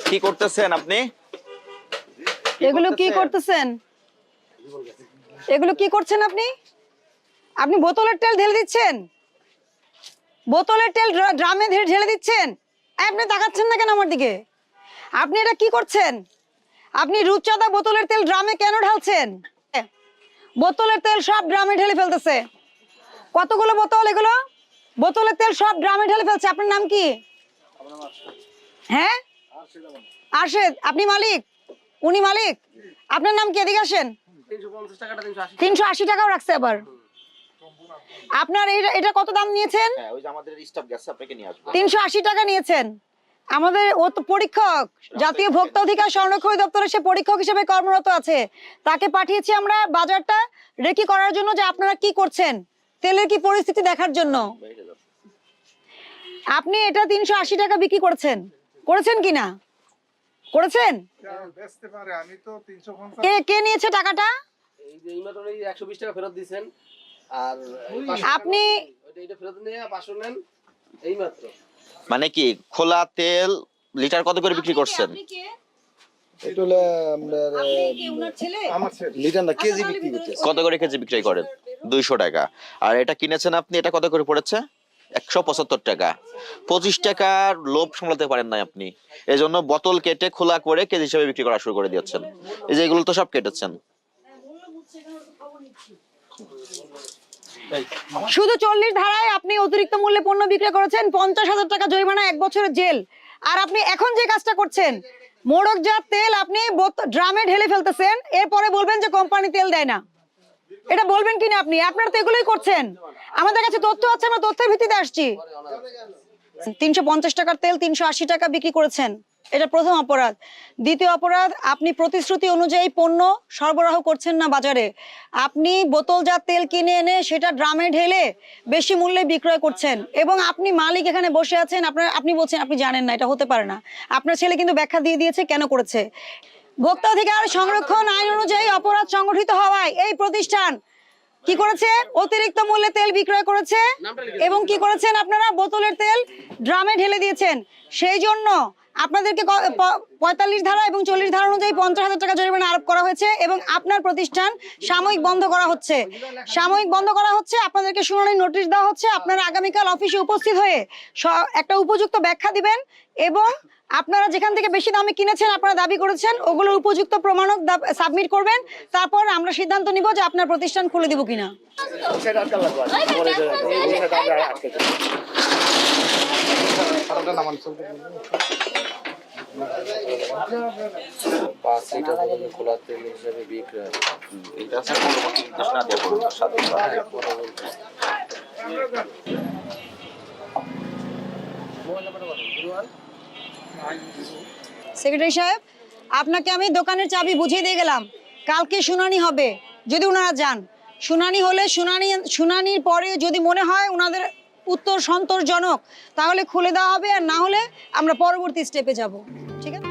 কি করতেছেন আপনি? এগুলো কি করতেছেন? এগুলো কি করছেন আপনি? আপনি বোতলের তেল ঢেলে দিচ্ছেন, বোতলের তেল ড্রামে ঢেলে দিচ্ছেন। আপনি তাকাচ্ছেন না কেন আমার দিকে? আপনি এটা কি করছেন? আপনি রূপচাঁদা বোতলের তেল ড্রামে কেন ঢালছেন? বোতলের তেল সব ড্রামে ঢেলে ফেলতেছে। কতগুলো বোতল এগুলো? বোতলের তেল সব ড্রামে ঢেলে ফেলছে। আপনার নাম কি? হ্যাঁ, আরশেদ। আপনি মালিক? উনি মালিক? আপনার নাম কি? এদিকে আসেন। 380 টাকাও রাখছে আবার। আপনার এটা কত দাম নিয়েছেন? হ্যাঁ, ওই যে আমাদের স্টাফ গেছে, আপনাকে নিয়ে আসবে। 380 টাকা নিয়েছেন। আমাদের ও তো পরীক্ষক, জাতীয় ভোক্তা অধিকার সংরক্ষণ দপ্তরে সে পরীক্ষক হিসেবে কর্মরত আছে। তাকে পাঠিয়েছি আমরা বাজারটা রেকি করার জন্য যে আপনারা কি করছেন, তেলের কি পরিস্থিতি দেখার জন্য। আপনি এটা 380 টাকা বিক্রি করেছেন, করেছেন কিনা? করেছেন? কে নিয়েছে টাকাটা? এই যে এইমাত্র 120 টাকা ফেরত দিবেন। আর আপনি এটা ফেরত নিয়ে 500 নেন এইমাত্র। মানে কি খোলা তেল লিটার কত করে বিক্রি করছেন? এটা হলো আপনি কি ওনার ছেলে? আমার লিটার না কেজি বিক্রি করতেছে। কত করে কেজি বিক্রি করেন? 200 টাকা। আর এটা কিনেছেন আপনি, এটা কত করে পড়েছে? 175 টাকা। 25 টাকার লোভ সামলাতে পারেন না আপনি, এজন্য বোতল কেটে খোলা করে কেজি হিসেবে বিক্রি করা শুরু করে দিয়েছেন। এই যে এগুলো তো সব কেটেছেন। শুধু 40 ধারায় আপনি অতিরিক্ত মূল্যে পণ্য বিক্রি করেছেন, 50,000 টাকা জরিমানা, 1 বছরের জেল। আর আপনি এখন যে কাজটা করছেন, মোড়কজাত তেল আপনি ড্রামে ঢেলে ফেলতেছেন, এরপরে বলবেন যে কোম্পানি তেল দেয় না। এটা বলবেন কিনা আপনি? আপনারা তো এগুলোই করছেন। আমাদের কাছে তথ্য আছে, আমরা তথ্যের ভিত্তিতে আসছি। 350 টাকার তেল 380 টাকা বিক্রি করেছেন, এটা প্রথম অপরাধ। দ্বিতীয় অপরাধ, আপনি প্রতিশ্রুতি অনুযায়ী পণ্য সরবরাহ করছেন না বাজারে। আপনি বোতলজাত তেল কিনে এনে সেটা ড্রামে ঢেলে বেশি মূল্যে বিক্রয় করছেন, এবং আপনি মালিক এখানে বসে আছেন, আপনি বলছেন আপনি জানেন না, এটা হতে পারে না। আপনার ছেলে কিন্তু ব্যাখ্যা দিয়ে দিয়েছে কেন করেছে। ভোক্তা অধিকার সংরক্ষণ আইন অনুযায়ী অপরাধ সংগঠিত হওয়ায় এই প্রতিষ্ঠান কি করেছে? অতিরিক্ত মূল্যে তেল বিক্রয় করেছে, এবং কি করেছেন আপনারা? বোতলের তেল ড্রামে ঢেলে দিয়েছেন। সেই জন্য আপনাদেরকে 45 ধারা এবং 40 ধারা অনুযায়ী 50,000 টাকা জরিমানা আরোপ করা হয়েছে, এবং আপনার প্রতিষ্ঠান সাময়িক বন্ধ করা হচ্ছে। সাময়িক বন্ধ করা হচ্ছে, আপনাদেরকে শুনানির নোটিশ দেওয়া হচ্ছে। আপনারা আগামীকাল অফিসে উপস্থিত হয়ে একটা উপযুক্ত ব্যাখ্যা দিবেন, এবং আপনারা যেখান থেকে বেশি দামে কিনেছেন, আপনারা দাবি করেছেন, ওগুলোর উপযুক্ত প্রমাণক সাবমিট করবেন। তারপর আমরা সিদ্ধান্ত নিব যে আপনার প্রতিষ্ঠান খুলে দিব কিনা। খোলা তেল হিসেবে বিক্রি হয়। এটা আছে পরবর্তী নির্দেশনা দেওয়া করুন সাথে। সেক্রেটারি সাহেব, আপনাকে আমি দোকানের চাবি বুঝিয়ে দিয়ে গেলাম। কালকে শুনানি হবে, যদি ওনারা যান। শুনানি হলে শুনানির পরে যদি মনে হয় ওনাদের উত্তর সন্তোষজনক, তাহলে খুলে দেওয়া হবে, আর না হলে আমরা পরবর্তী স্টেপে যাব। ঠিক আছে?